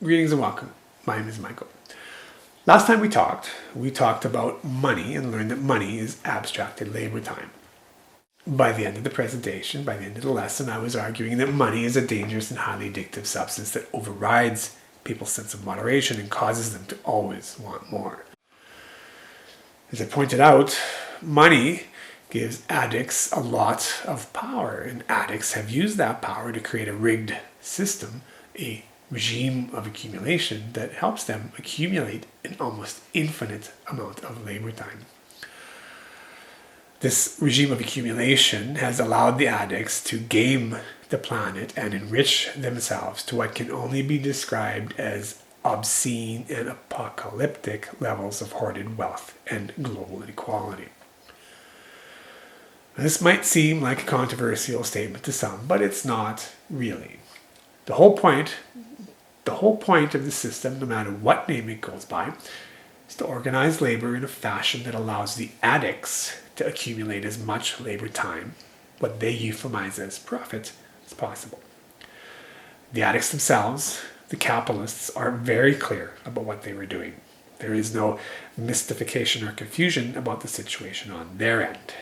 Greetings and welcome. My name is Michael. Last time we talked about money and learned that money is abstracted labor time. By the end of the presentation, by the end of the lesson, I was arguing that money is a dangerous and highly addictive substance that overrides people's sense of moderation and causes them to always want more. As I pointed out, money gives addicts a lot of power, and addicts have used that power to create a rigged system, a regime of accumulation that helps them accumulate an almost infinite amount of labor time. This regime of accumulation has allowed the addicts to game the planet and enrich themselves to what can only be described as obscene and apocalyptic levels of hoarded wealth and global inequality. This might seem like a controversial statement to some, but it's not really. The whole point of the system, no matter what name it goes by, is to organize labor in a fashion that allows the addicts to accumulate as much labor time, what they euphemize as profit, as possible. The addicts themselves, the capitalists, are very clear about what they were doing. There is no mystification or confusion about the situation on their end.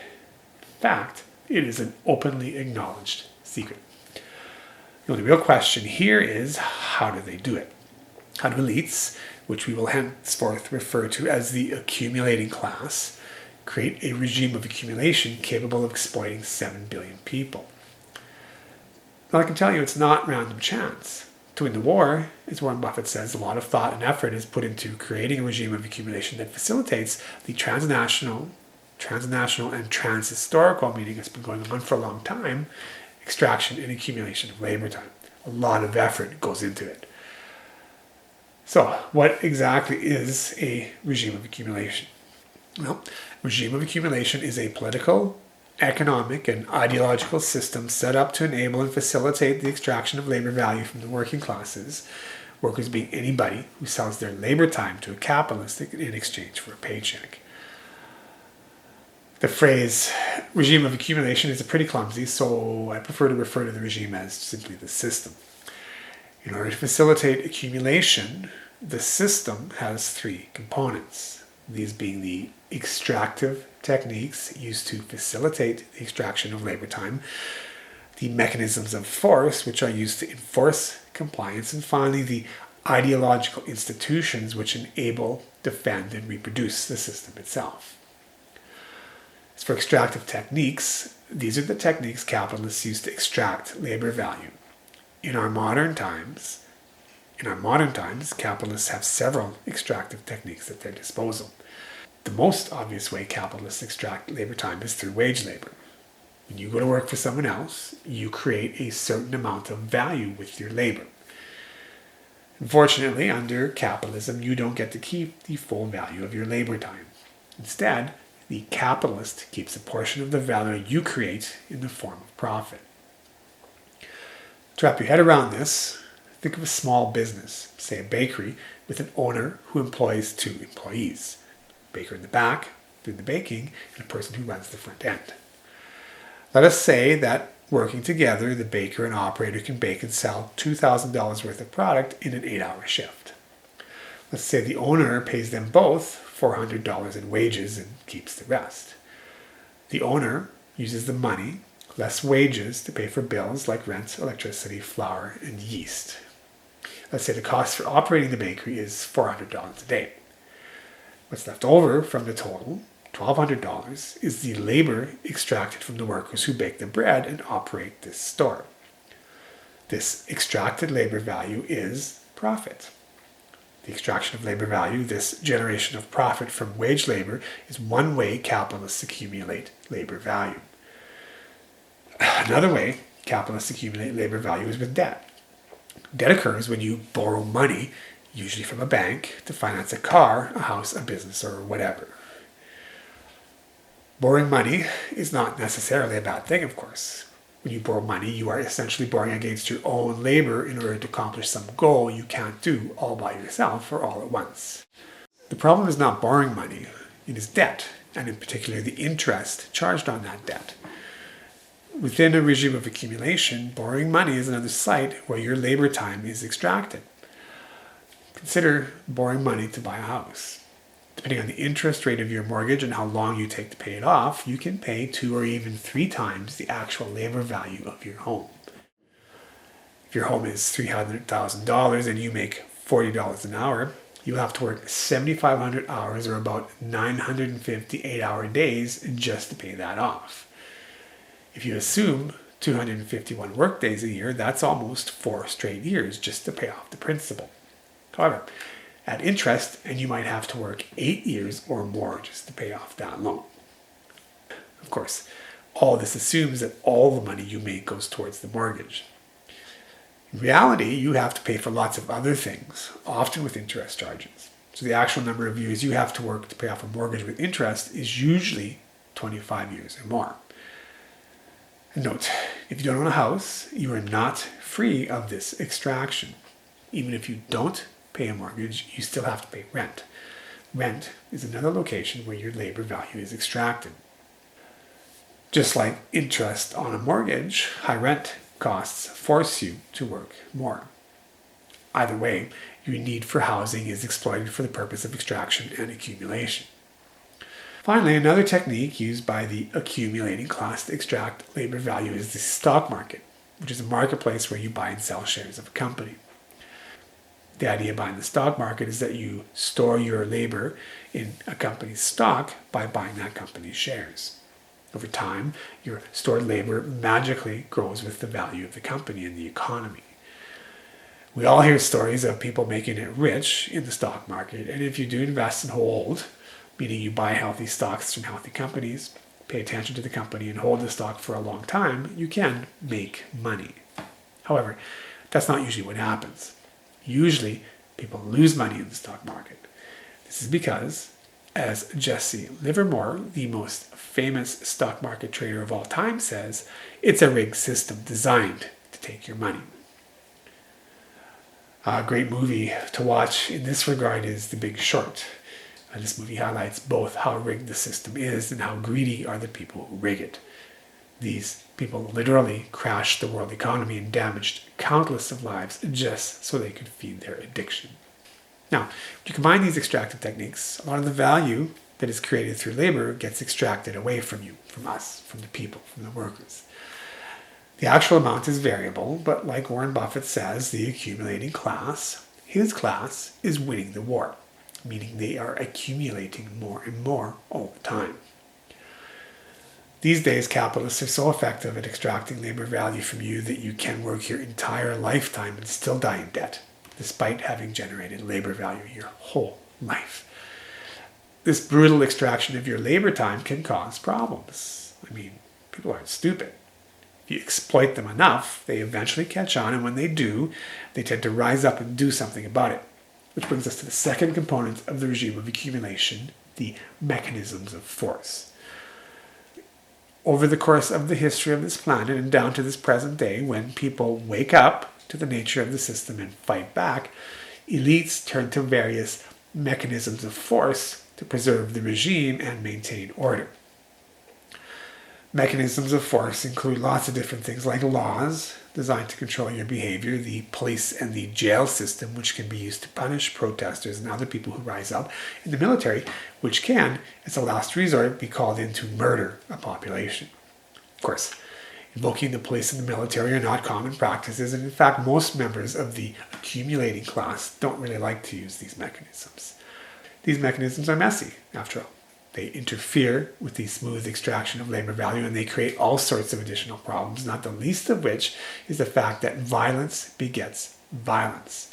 In fact, it is an openly acknowledged secret. The only real question here is, how do they do it? How do elites, which we will henceforth refer to as the accumulating class, create a regime of accumulation capable of exploiting 7 billion people? Well, I can tell you it's not random chance. To win the war, as Warren Buffett says, a lot of thought and effort is put into creating a regime of accumulation that facilitates the transnational and transhistorical, meaning it's been going on for a long time, extraction and accumulation of labor time. A lot of effort goes into it. So, what exactly is a regime of accumulation? Well, regime of accumulation is a political, economic, and ideological system set up to enable and facilitate the extraction of labor value from the working classes, workers being anybody who sells their labor time to a capitalist in exchange for a paycheck. The phrase regime of accumulation is pretty clumsy, so I prefer to refer to the regime as simply the system. In order to facilitate accumulation, the system has three components, these being the extractive techniques used to facilitate the extraction of labor time, the mechanisms of force which are used to enforce compliance, and finally the ideological institutions which enable, defend, and reproduce the system itself. As for extractive techniques, these are the techniques capitalists use to extract labor value. In our modern times, capitalists have several extractive techniques at their disposal. The most obvious way capitalists extract labor time is through wage labor. When you go to work for someone else, you create a certain amount of value with your labor. Unfortunately, under capitalism, you don't get to keep the full value of your labor time. Instead, the capitalist keeps a portion of the value you create in the form of profit. To wrap your head around this, think of a small business, say a bakery, with an owner who employs 2 employees. A baker in the back, doing the baking, and a person who runs the front end. Let us say that working together, the baker and operator can bake and sell $2,000 worth of product in an 8-hour shift. Let's say the owner pays them both $400 in wages and keeps the rest. The owner uses the money, less wages, to pay for bills like rent, electricity, flour, and yeast. Let's say the cost for operating the bakery is $400 a day. What's left over from the total, $1,200, is the labor extracted from the workers who bake the bread and operate this store. This extracted labor value is profit. The extraction of labor value, this generation of profit from wage labor, is one way capitalists accumulate labor value. Another way capitalists accumulate labor value is with debt. Debt occurs when you borrow money, usually from a bank, to finance a car, a house, a business, or whatever. Borrowing money is not necessarily a bad thing, of course. When you borrow money, you are essentially borrowing against your own labor in order to accomplish some goal you can't do all by yourself or all at once. The problem is not borrowing money, it is debt, and in particular the interest charged on that debt. Within a regime of accumulation, borrowing money is another site where your labor time is extracted. Consider borrowing money to buy a house. Depending on the interest rate of your mortgage and how long you take to pay it off, you can pay 2 or even 3 times the actual labor value of your home. If your home is $300,000 and you make $40 an hour, you'll have to work 7,500 hours or about 950 8-hour days just to pay that off. If you assume 251 work days a year, that's almost 4 straight years just to pay off the principal. However, add interest and you might have to work 8 years or more just to pay off that loan. Of course, all this assumes that all the money you make goes towards the mortgage. In reality, you have to pay for lots of other things, often with interest charges. So the actual number of years you have to work to pay off a mortgage with interest is usually 25 years or more. And note, if you don't own a house, you are not free of this extraction. Even if you don't pay a mortgage, you still have to pay rent. Rent is another location where your labor value is extracted. Just like interest on a mortgage, high rent costs force you to work more. Either way, your need for housing is exploited for the purpose of extraction and accumulation. Finally, another technique used by the accumulating class to extract labor value is the stock market, which is a marketplace where you buy and sell shares of a company. The idea behind the stock market is that you store your labor in a company's stock by buying that company's shares. Over time, your stored labor magically grows with the value of the company and the economy. We all hear stories of people making it rich in the stock market, and if you do invest and hold, meaning you buy healthy stocks from healthy companies, pay attention to the company, and hold the stock for a long time, you can make money. However, that's not usually what happens. Usually, people lose money in the stock market. This is because, as Jesse Livermore, the most famous stock market trader of all time, says, it's a rigged system designed to take your money. A great movie to watch in this regard is The Big Short. This movie highlights both how rigged the system is and how greedy are the people who rig it. These people literally crashed the world economy and damaged countless of lives just so they could feed their addiction. Now, when you combine these extractive techniques, a lot of the value that is created through labor gets extracted away from you, from us, from the people, from the workers. The actual amount is variable, but like Warren Buffett says, the accumulating class, his class, is winning the war, meaning they are accumulating more and more all the time. These days, capitalists are so effective at extracting labor value from you that you can work your entire lifetime and still die in debt, despite having generated labor value your whole life. This brutal extraction of your labor time can cause problems. I mean, people aren't stupid. If you exploit them enough, they eventually catch on, and when they do, they tend to rise up and do something about it. Which brings us to the second component of the regime of accumulation, the mechanisms of force. Over the course of the history of this planet and down to this present day, when people wake up to the nature of the system and fight back, elites turn to various mechanisms of force to preserve the regime and maintain order. Mechanisms of force include lots of different things like laws designed to control your behavior, the police and the jail system, which can be used to punish protesters and other people who rise up, and the military, which can, as a last resort, be called in to murder a population. Of course, invoking the police and the military are not common practices, and in fact, most members of the accumulating class don't really like to use these mechanisms. These mechanisms are messy, after all. They interfere with the smooth extraction of labor value, and they create all sorts of additional problems, not the least of which is the fact that violence begets violence.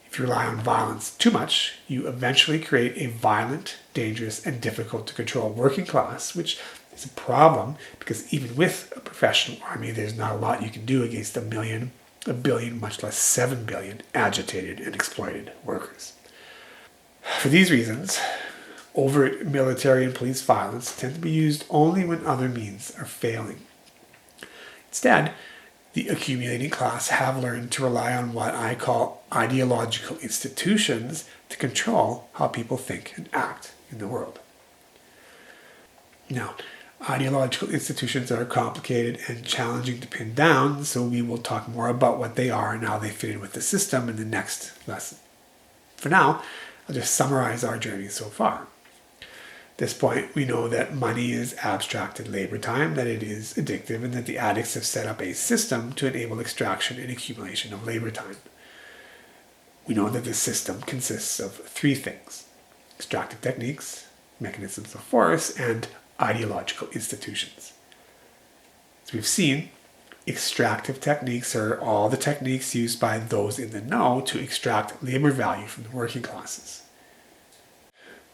If you rely on violence too much, you eventually create a violent, dangerous, and difficult to control working class, which is a problem because even with a professional army, there's not a lot you can do against a billion, much less 7 billion agitated and exploited workers. For these reasons, overt military and police violence tend to be used only when other means are failing. Instead, the accumulating class have learned to rely on what I call ideological institutions to control how people think and act in the world. Now, ideological institutions are complicated and challenging to pin down, so we will talk more about what they are and how they fit in with the system in the next lesson. For now, I'll just summarize our journey so far. At this point, we know that money is abstracted labor time, that it is addictive, and that the addicts have set up a system to enable extraction and accumulation of labor time. We know that this system consists of three things: extractive techniques, mechanisms of force, and ideological institutions. As we've seen, extractive techniques are all the techniques used by those in the know to extract labor value from the working classes.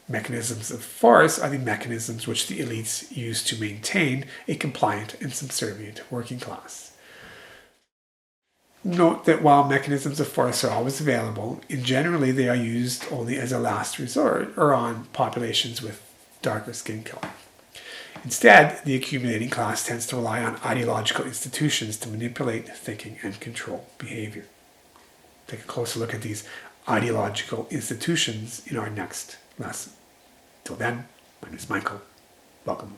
Mechanisms of force are the mechanisms which the elites use to maintain a compliant and subservient working class. Note that while mechanisms of force are always available, generally they are used only as a last resort or on populations with darker skin color. Instead, the accumulating class tends to rely on ideological institutions to manipulate thinking and control behavior. Take a closer look at these ideological institutions in our next lesson. Till then, my name is Michael. Welcome.